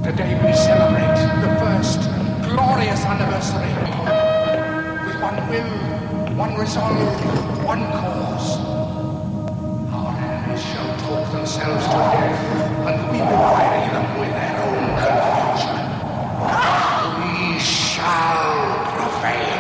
Today we celebrate the first glorious anniversary. With one will, one resolve, one cause. Our enemies shall talk themselves to death, and we will weary them with their own confusion. We shall prevail.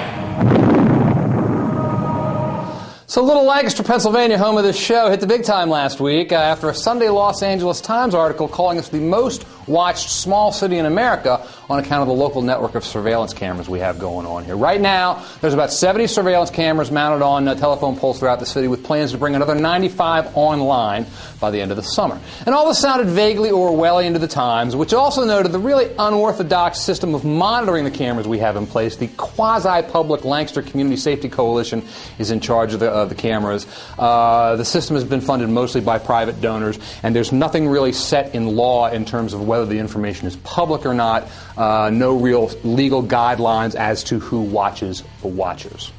So Little Lancaster, Pennsylvania, home of this show, hit the big time last week after a Sunday Los Angeles Times article calling us the most watched small city in America on account of the local network of surveillance cameras we have going on here. Right now, there's about 70 surveillance cameras mounted on telephone poles throughout the city with plans to bring another 95 online by the end of the summer. And all this sounded vaguely Orwellian to the Times, which also noted the really unorthodox system of monitoring the cameras we have in place. The quasi-public Lancaster Community Safety Coalition is in charge of the cameras. The system has been funded mostly by private donors, and there's nothing really set in law in terms of whether the information is public or not. No real legal guidelines as to who watches the watchers.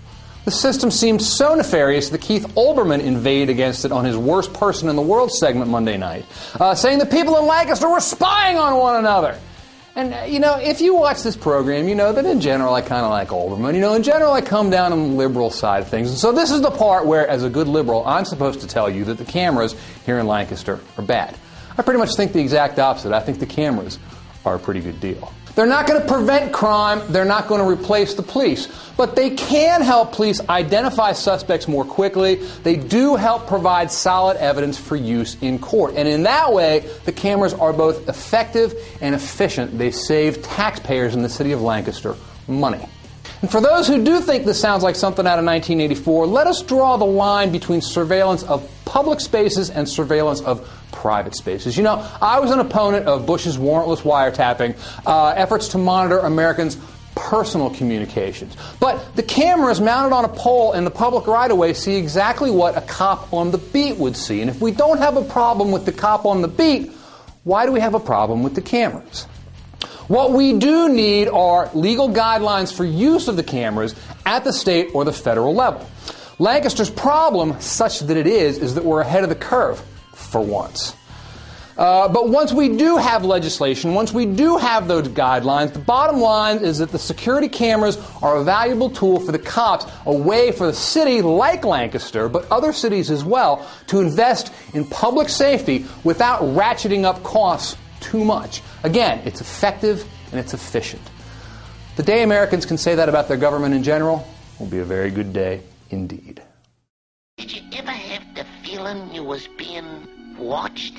The system seemed so nefarious that Keith Olbermann inveighted against it on his Worst Person in the World segment Monday night, saying that people in Lancaster were spying on one another. And, if you watch this program, you know that in general I kind of like Olbermann. In general I come down on the liberal side of things. And so this is the part where, as a good liberal, I'm supposed to tell you that the cameras here in Lancaster are bad. I pretty much think the exact opposite. I think the cameras are a pretty good deal. They're not going to prevent crime. They're not going to replace the police. But they can help police identify suspects more quickly. They do help provide solid evidence for use in court. And in that way, the cameras are both effective and efficient. They save taxpayers in the city of Lancaster money. And for those who do think this sounds like something out of 1984, let us draw the line between surveillance of public spaces and surveillance of private spaces. I was an opponent of Bush's warrantless wiretapping, efforts to monitor Americans' personal communications. But the cameras mounted on a pole in the public right-of-way see exactly what a cop on the beat would see. And if we don't have a problem with the cop on the beat, why do we have a problem with the cameras? What we do need are legal guidelines for use of the cameras at the state or the federal level. Lancaster's problem, such that it is that we're ahead of the curve, for once. But once we do have legislation, once we do have those guidelines, the bottom line is that the security cameras are a valuable tool for the cops, a way for the city like Lancaster, but other cities as well, to invest in public safety without ratcheting up costs too much. Again, it's effective and it's efficient. The day Americans can say that about their government in general will be a very good day indeed. Did you ever have the feeling you was being watched?